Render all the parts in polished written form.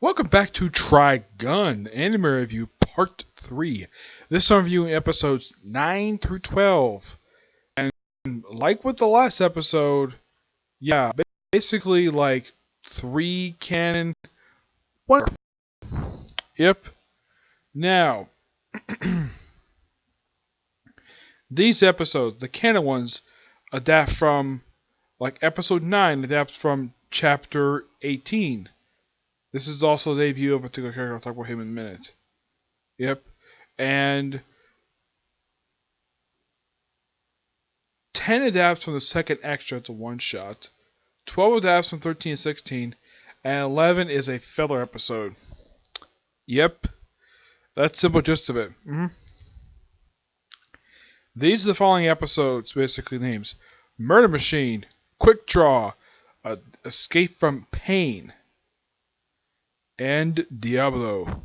Welcome back to Trigun Anime Review Part 3. This time reviewing episodes 9 through 12. And like with the last episode, yeah, basically like 3 canon, 1. Yep. Now, these episodes, the canon ones, adapt from, like episode 9 adapts from chapter 18. This is also the debut of a particular character. I'll talk about him in a minute. Yep. And 10 adapts from the second extra to one shot. 12 adapts from 13 and 16. And 11 is a filler episode. Yep. That's simple gist of it. These are the following episodes, basically names. Murder Machine, Quick Draw, Escape from Pain, and Diablo.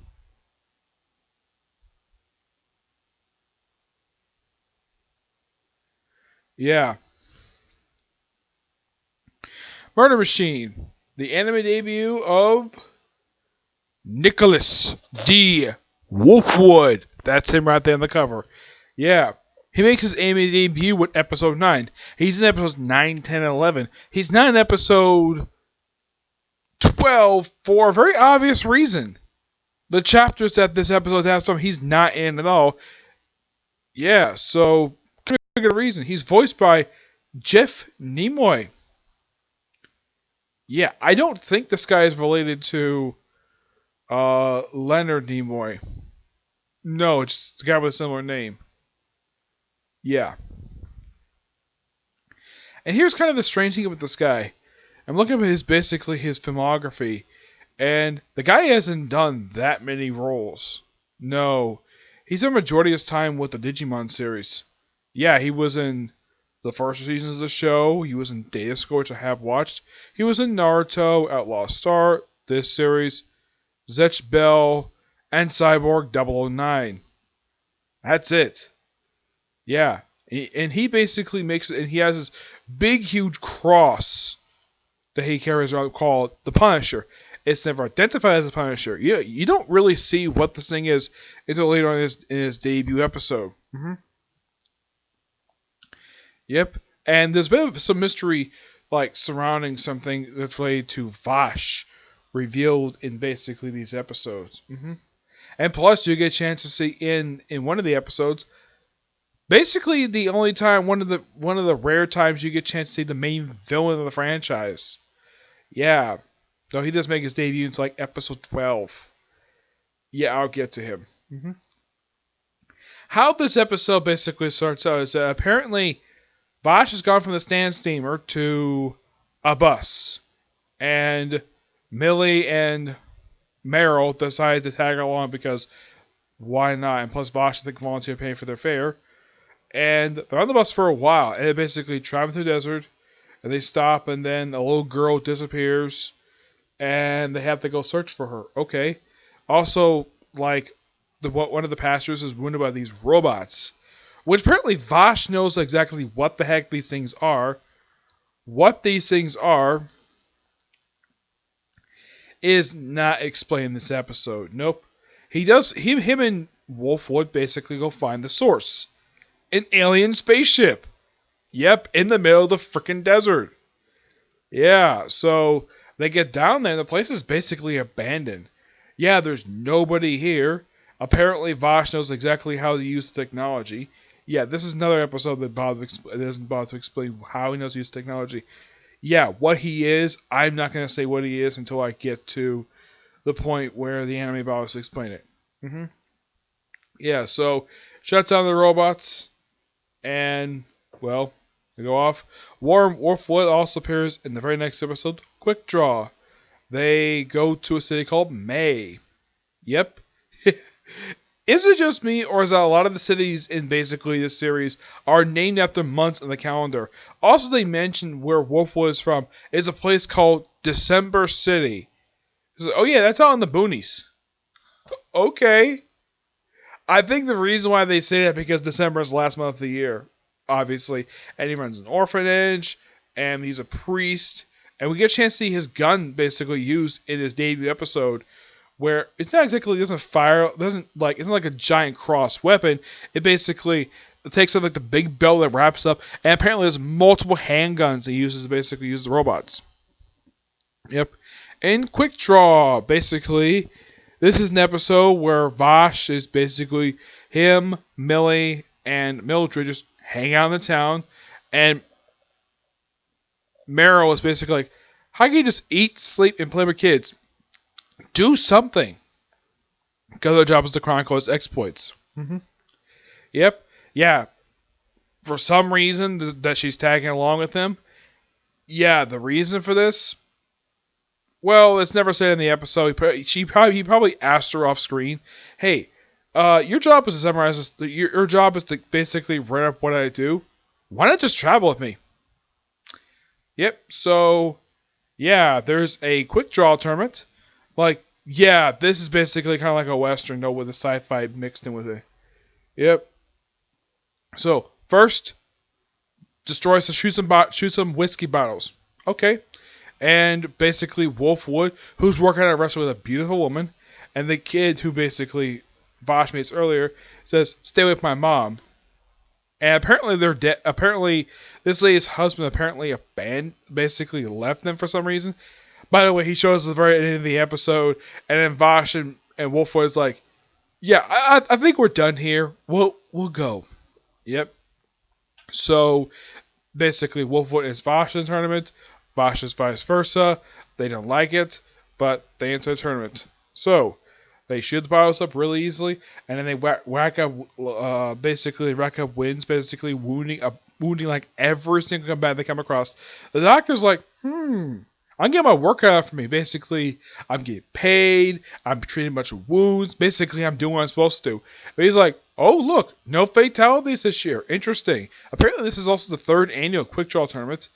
Yeah. Murder Machine, the anime debut of Nicholas D. Wolfwood. That's him right there on the cover. Yeah. He makes his anime debut with episode 9. He's in episodes 9, 10, and 11. He's not in episode 12 for a very obvious reason. The chapters that this episode has from, he's not in at all. Yeah, so, good reason. He's voiced by Jeff Nimoy. Yeah, I don't think this guy is related to Leonard Nimoy. No, it's a guy with a similar name. Yeah. And here's kind of the strange thing with this guy. I'm looking at his filmography, and the guy hasn't done that many roles. No. He's done a majority of his time with the Digimon series. Yeah, he was in the first seasons of the show. He was in Data Score, which I have watched. He was in Naruto, Outlaw Star, this series, Zetch Bell, and Cyborg 009. That's it. Yeah. And he basically makes it, and he has this big, huge cross that he carries around called the Punisher. It's never identified as the Punisher. You don't really see what this thing is until later on in his debut episode. Yep. And there's been some mystery like surrounding something that's related to Vash revealed in basically these episodes. And plus, you get a chance to see in one of the episodes, basically the only time, one of the rare times you get a chance to see the main villain of the franchise. Yeah. Though he does make his debut into like episode 12. Yeah, I'll get to him. How this episode basically starts out is that apparently Bosch has gone from the stand steamer to a bus. And Millie and Meryl decide to tag along because why not? And plus Bosch, I think, volunteer paying for their fare. And they're on the bus for a while. And they basically travel through the desert. And they stop, and then a little girl disappears. And they have to go search for her. Okay. Also, like, one of the passengers is wounded by these robots. Which apparently Vash knows exactly what the heck these things are. What these things are is not explained in this episode. Nope. Him and Wolfwood basically go find the source. An alien spaceship. Yep, in the middle of the frickin' desert. Yeah, so they get down there and the place is basically abandoned. Yeah, there's nobody here. Apparently Vash knows exactly how to use the technology. Yeah, this is another episode that doesn't bother to explain how he knows to use technology. Yeah, what he is, I'm not going to say what he is until I get to the point where the anime bothers to explain it. Yeah, so shuts down the robots, and, well, they go off. Wolfwood also appears in the very next episode, Quick Draw. They go to a city called May. Yep. Is it just me, or is that a lot of the cities in basically this series are named after months on the calendar? Also, they mention where Wolfwood is from is a place called December City. So, oh yeah, that's out in the boonies. Okay. I think the reason why they say that because December is the last month of the year, obviously. And he runs an orphanage, and he's a priest, And we get a chance to see his gun basically used in his debut episode, where it's not exactly, it doesn't fire, it's not like a giant cross weapon. It basically takes like the big belt that wraps up, and apparently there's multiple handguns he uses to basically use the robots. Yep. In Quick Draw, basically, this is an episode where Vash is basically him, Millie, and Mildred just hang out in the town, and Meryl is basically like, how can you just eat, sleep, and play with kids? Do something. Because her job is to chronicle his exploits. Yep. Yeah. For some reason that she's tagging along with him. Yeah, the reason for this, well, it's never said in the episode. He probably asked her off screen, hey, your job is to summarize this. Your job is to basically write up what I do. Why not just travel with me? Yep. So, yeah, there's a quick draw tournament. Like, yeah, this is basically kind of like a Western, though, with a sci-fi mixed in with it. Yep. So, first, shoot some whiskey bottles. Okay. And basically, Wolfwood, who's working at a restaurant with a beautiful woman, and the kid who basically Vosh meets earlier, says, stay with my mom. And apparently they're dead. Apparently, this lady's husband basically left them for some reason. By the way, he shows at the very end of the episode, and then Vosh and Wolfwood is like, yeah, I think we're done here. We'll go. Yep. So, basically, Wolfwood is Vosh in the tournament. Vosh is vice versa. They don't like it, but they enter the tournament. So, they shoot the bottles up really easily, and then they rack up wins, basically wounding like every single combatant they come across. The doctor's like, I'm getting my work out for me. Basically, I'm getting paid. I'm treating a bunch of wounds. Basically, I'm doing what I'm supposed to do. But he's like, oh, look, no fatalities this year. Interesting. Apparently, this is also the third annual Quick Draw tournament.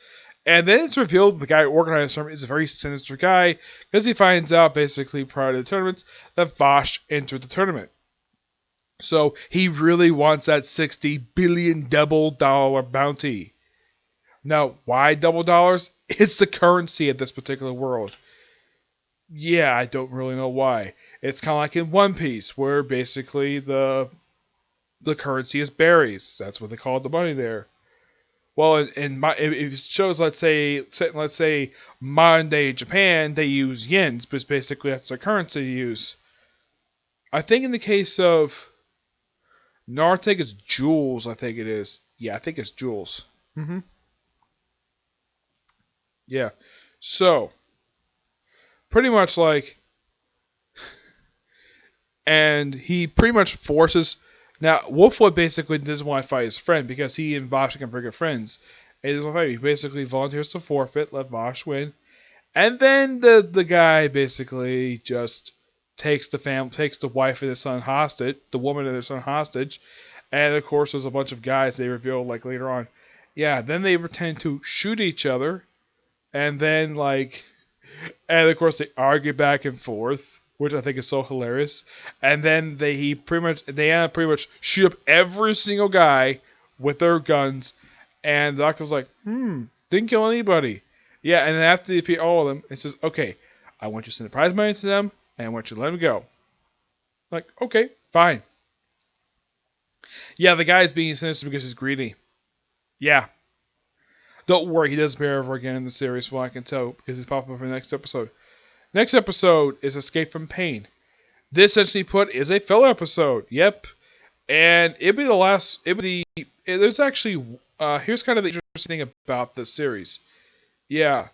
And then it's revealed the guy who organized the tournament is a very sinister guy, because he finds out, basically, prior to the tournament, that Vosh entered the tournament. So, he really wants that $60 billion double dollar bounty. Now, why double dollars? It's the currency of this particular world. Yeah, I don't really know why. It's kind of like in One Piece, where basically the currency is berries. That's what they call the money there. Well, it shows, let's say modern day Japan, they use yens, but basically that's their currency to use. I think in the case of Naruto, I think it's jewels. I think it is. Yeah, I think it's jewels. Yeah. So, pretty much like, and he pretty much forces. Now, Wolfwood basically doesn't want to fight his friend because he and Vosh can very good friends. And he doesn't want to fight. He basically volunteers to forfeit, let Vosh win, and then the guy basically just takes the wife and his son hostage, the woman and their son hostage, and of course there's a bunch of guys they reveal like later on. Yeah, then they pretend to shoot each other, and then and of course they argue back and forth, which I think is so hilarious. And then they end up pretty much shoot up every single guy with their guns. And the doctor's like, didn't kill anybody. Yeah, and then after they defeat all of them, it says, okay, I want you to send the prize money to them, and I want you to let them go. Like, okay, fine. Yeah, the guy's being sinister because he's greedy. Yeah. Don't worry, he doesn't appear ever again in the series, from what I can tell, because he's popping up in the next episode. Next episode is Escape from Pain. This, essentially put, is a filler episode. Yep. And it'll be the last. There's actually. Here's kind of the interesting thing about this series. Yeah.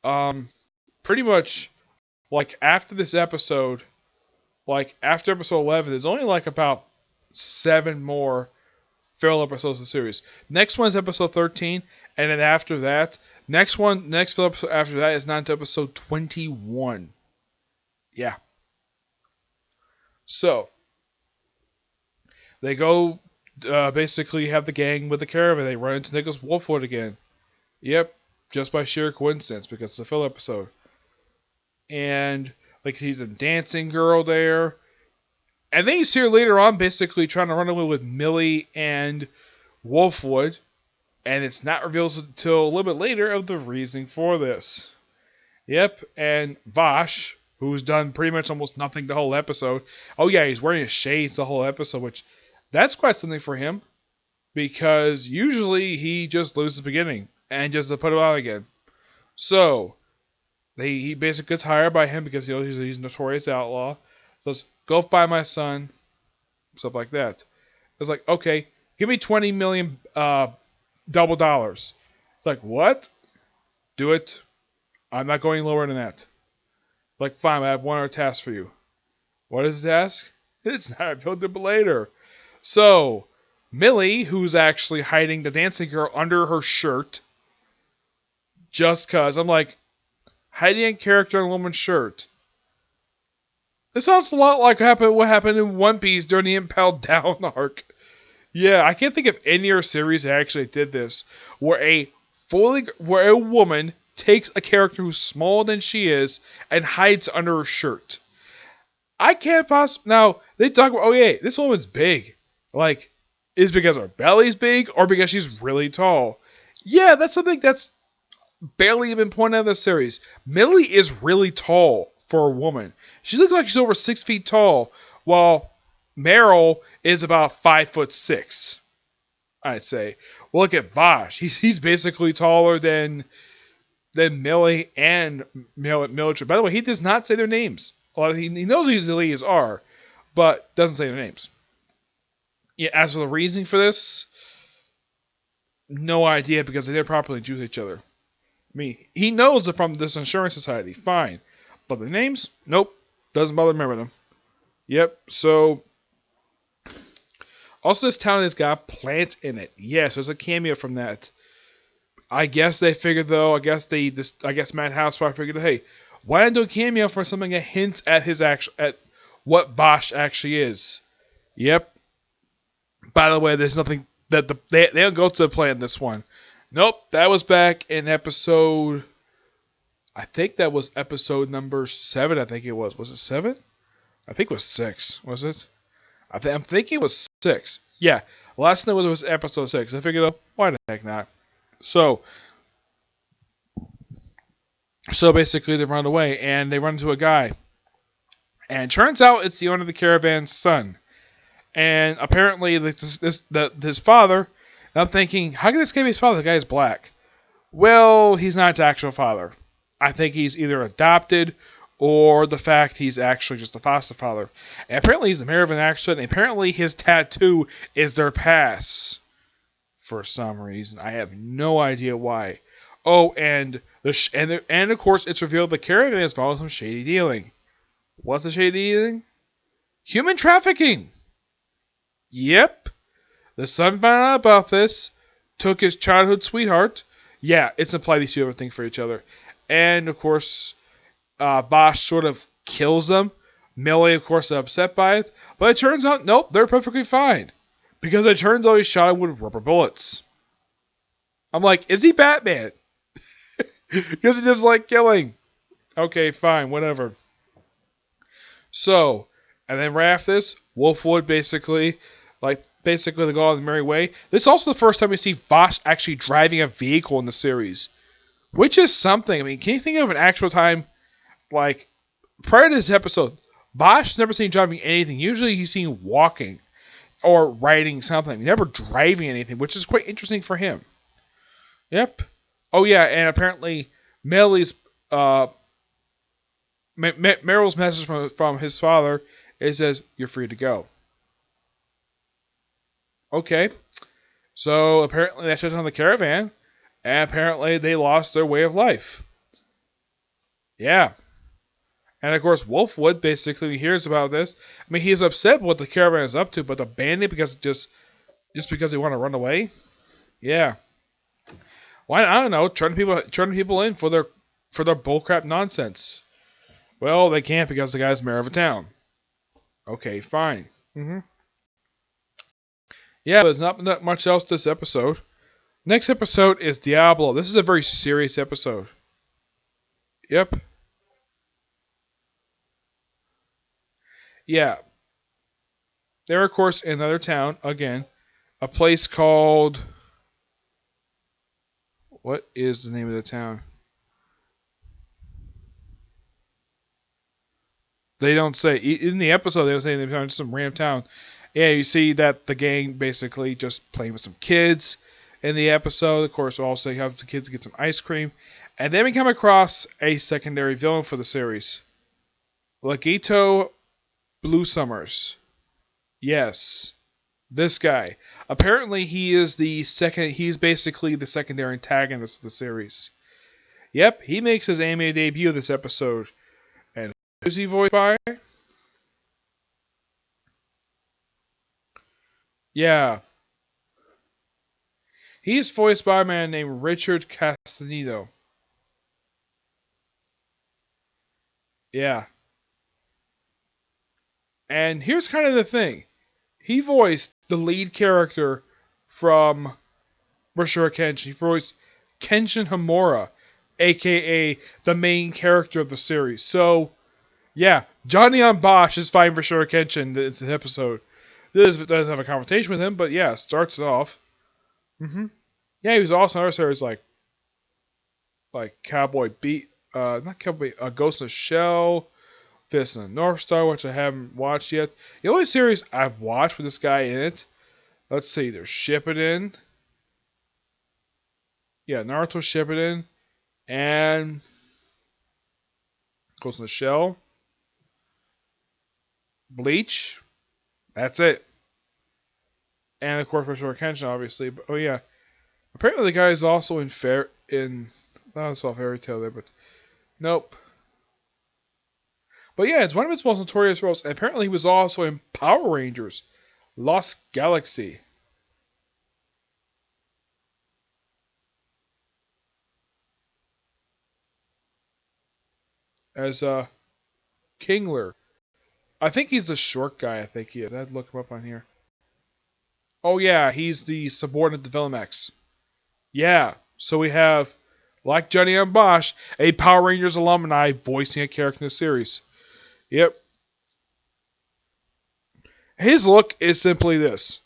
Pretty much, after this episode, after episode 11, there's only about 7 more filler episodes of the series. Next one is episode 13, and then after that, next filler episode after that is not to episode 21. Yeah. So, they go, basically have the gang with the caravan. They run into Nicholas Wolfwood again. Yep, just by sheer coincidence, because it's a filler episode. And, he's a dancing girl there. And then you see her later on basically trying to run away with Millie and Wolfwood. And it's not revealed until a little bit later of the reasoning for this. Yep, and Vosh, who's done pretty much almost nothing the whole episode. Oh yeah, he's wearing his shades the whole episode, which that's quite something for him because usually he just loses the beginning and just to put it out again. So he basically gets hired by him because he's a notorious outlaw. Says, "Go find my son," stuff like that. It's like, okay, give me 20 million double dollars. It's like, what? Do it. I'm not going lower than that. Like, fine, I have one other task for you. What is the task? It's not a defibrillator. So, Millie, who's actually hiding the dancing girl under her shirt, just cause I'm like, hiding a character in a woman's shirt. This sounds a lot like what happened in One Piece during the Impelled Down arc. Yeah, I can't think of any other series that actually did this, where a woman takes a character who's smaller than she is and hides under her shirt. I can't possibly. Now, they talk about, oh yeah, this woman's big. Like, is it because her belly's big or because she's really tall? Yeah, that's something that's barely even pointed out in the series. Millie is really tall for a woman. She looks like she's over 6 feet tall, while Meryl is about 5'6". I'd say. Well, look at Vosh. He's basically taller than Millie and Mildred. By the way, he does not say their names. He knows who the leads are, but doesn't say their names. Yeah, as for the reasoning for this, no idea because they didn't properly choose each other. I mean, he knows they're from this insurance society, fine. But the names? Nope. Doesn't bother to remember them. Yep, so... Also, this town has got plants in it. Yes, there's a cameo from that. I guess they figured, though, I guess Matt House probably figured, hey, why not do a cameo for something that hints at at what Bosch actually is? Yep. By the way, there's nothing that they don't go to the plant in this one. Nope, that was back in episode. I think that was episode number 7. I think it was. Was it 7? I think it was 6. Was it? I'm thinking it was 6. Yeah, last night was episode 6. I figured, oh, why the heck not? So basically, they run away and they run into a guy, and it turns out it's the owner of the caravan's son. And apparently, his father. I'm thinking, how can this guy be his father? The guy's black. Well, he's not his actual father. I think he's either adopted or the fact he's actually just a foster father. And apparently he's the mayor of an accident, and apparently his tattoo is their pass. For some reason. I have no idea why. Oh, and of course it's revealed the caravan is involved in some shady dealing. What's the shady dealing? Human trafficking! Yep. The son found out about this, took his childhood sweetheart. Yeah, it's implied these two have everything for each other. And, of course, Bosch sort of kills them. Millie, of course, is upset by it. But it turns out, nope, they're perfectly fine. Because it turns out he shot him with rubber bullets. I'm like, is he Batman? Because he just like killing. Okay, fine, whatever. So, and then right after this, Wolfwood basically they go on the merry way. This is also the first time we see Bosch actually driving a vehicle in the series. Which is something. I mean, can you think of an actual time, like, prior to this episode, Bosch has never seen driving anything. Usually he's seen walking or riding something. Never driving anything, which is quite interesting for him. Yep. Oh, yeah, and apparently Meryl's message from his father, it says, you're free to go. Okay. So apparently that shuts down the caravan, and apparently they lost their way of life. Yeah. And of course, Wolfwood basically hears about this. I mean, he's upset with what the caravan is up to, but abandon because just because they want to run away. Yeah. Why? I don't know. Turn people in for their bullcrap nonsense. Well, they can't because the guy's mayor of a town. Okay, fine. Yeah, there's not much else this episode. Next episode is Diablo. This is a very serious episode. Yep. Yeah. They're, of course, in another town, again. A place called... What is the name of the town? They don't say in the episode. They don't say they're going to some random town. Yeah, you see that the gang basically just playing with some kids in the episode. Of course, also you have the kids get some ice cream, and then we come across a secondary villain for the series, Lagito Blue Summers. Yes, this guy. Apparently, he is the second. He's basically the secondary antagonist of the series. Yep, he makes his anime debut this episode. And who is he voiced by? Yeah. He's voiced by a man named Richard Castaneda. Yeah. And here's kind of the thing. He voiced the lead character from Rurouni Kenshin. He voiced Kenshin Himura, aka the main character of the series. So, yeah, Johnny on Bosch is fighting for Rurouni Kenshin in this episode. This doesn't have a confrontation with him, but yeah, starts it off. Yeah, he was also in other series like Cowboy Beat, not Cowboy, Ghost in the Shell, Fist in the North Star, which I haven't watched yet. The only series I've watched with this guy in it, let's see, there's Shippuden. Yeah, Naruto Shippuden, and Ghost in the Shell, Bleach. That's it. And of course, Rurouni Kenshin, obviously. But oh yeah, apparently the guy is also in not saw Fairy Tail there, but nope. But yeah, it's one of his most notorious roles. And apparently, he was also in Power Rangers, Lost Galaxy. As Kingler. I think he's the short guy. I think he is. I had to look him up on here. Oh yeah, he's the subordinate to Villamax. Yeah, so we have, like Johnny M. Bosch, a Power Rangers alumni voicing a character in the series. Yep. His look is simply this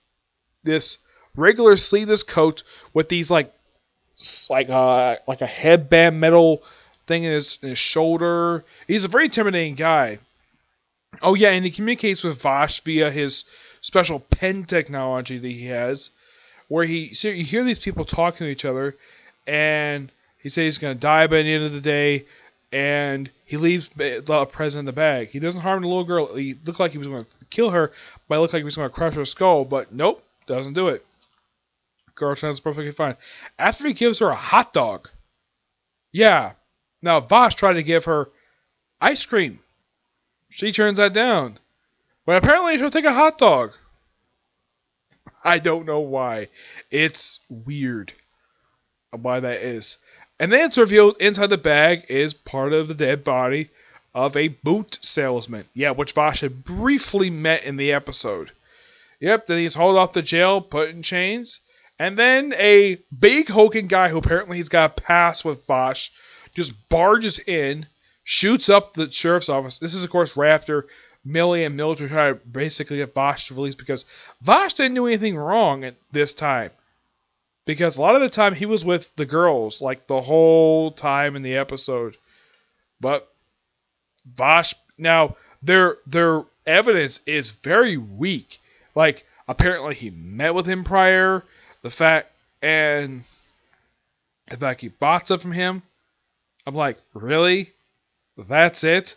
regular sleeveless coat with these like a headband metal thing in his shoulder. He's a very intimidating guy. Oh yeah, and he communicates with Vosh via his special pen technology that he has, where you hear these people talking to each other, and he says he's gonna die by the end of the day, and he leaves a present in the bag. He doesn't harm the little girl. He looked like he was gonna kill her, but it looked like he was gonna crush her skull, but nope, doesn't do it. Girl sounds perfectly fine. After he gives her a hot dog. Yeah. Now Vosh tried to give her ice cream. She turns that down. But apparently she'll take a hot dog. I don't know why. It's weird why that is. And then it's revealed inside the bag is part of the dead body of a boot salesman. Yeah, which Vosh had briefly met in the episode. Yep, then he's hauled off to jail, put in chains. And then a big hulking guy who apparently he's got a pass with Vosh just barges in, shoots up the sheriff's office. This is, of course, right after Millie and Mildred try to basically get Vosh released because Vosh didn't do anything wrong at this time. Because a lot of the time he was with the girls, like the whole time in the episode. But Vosh, now, their evidence is very weak. Like, apparently he met with him prior, the fact he bought stuff from him. I'm like, really? That's it?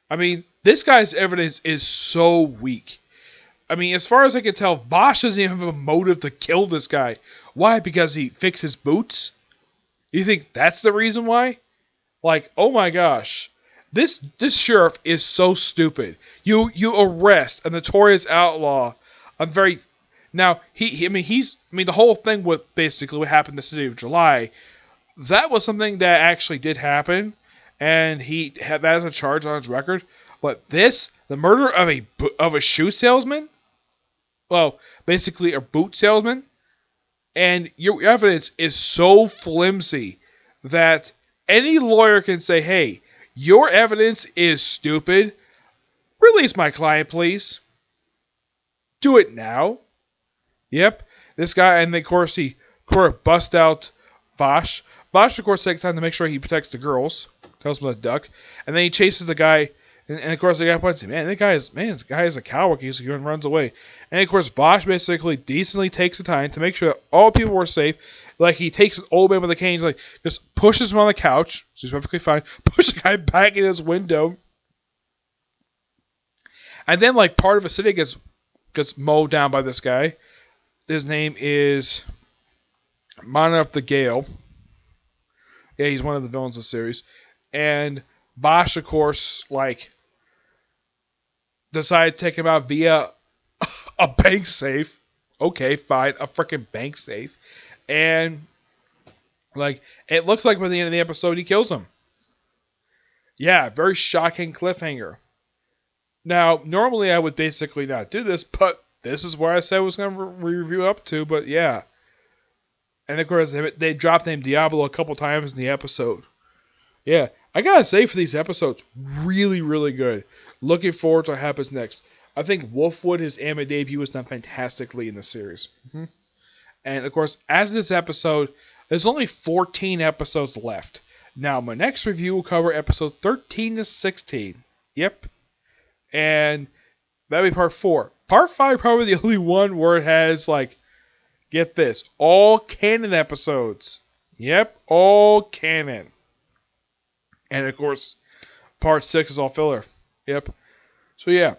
I mean, this guy's evidence is so weak. I mean, as far as I can tell, Vosh doesn't even have a motive to kill this guy. Why? Because he fixed his boots? You think that's the reason why? Like, oh my gosh. This sheriff is so stupid. You arrest a notorious outlaw. Now, the whole thing with basically what happened in the city of July, that was something that actually did happen, and he had that as a charge on his record. But the murder of a shoe salesman, well, basically a boot salesman, and your evidence is so flimsy that any lawyer can say, hey, your evidence is stupid. Release my client, please. Do it now. Yep, this guy, and of course he busts out Vosh. Vosh, of course, takes time to make sure he protects the girls. Tells him to duck. And then he chases the guy And of course, the guy points, this guy is a coward. He runs away. And of course, Bosch basically decently takes the time to make sure that all people were safe. Like, he takes an old man with a cane, he's like, just pushes him on the couch, so he's perfectly fine, pushes the guy back in his window. And then, like, part of the city gets mowed down by this guy. His name is Monarch the Gale. Yeah, he's one of the villains of the series. And Bosch, of course, like, decided to take him out via a bank safe. Okay, fine, a freaking bank safe. And, like, it looks like by the end of the episode, he kills him. Yeah, very shocking cliffhanger. Now, normally I would basically not do this, but this is where I said I was going to review up to, but yeah. And of course, they dropped name Diablo a couple times in the episode. Yeah, I gotta say for these episodes, really, really good. Looking forward to what happens next. I think Wolfwood, his anime debut, was done fantastically in the series. And of course, as this episode, there's only 14 episodes left. Now, my next review will cover episodes 13 to 16. Yep. And that'll be part 4. Part 5 probably the only one where it has, like, get this, all canon episodes. Yep, all canon. And of course, part 6 is all filler. Yep. So yeah.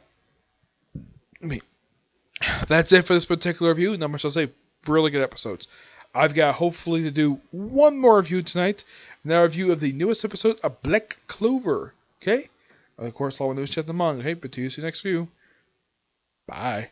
That's it for this particular review. Not much to say. Really good episodes. I've got hopefully to do one more review tonight. Now, a review of the newest episode of Black Clover. Okay? Of course, all news chat the manga. Okay, but to you see you next review. Bye.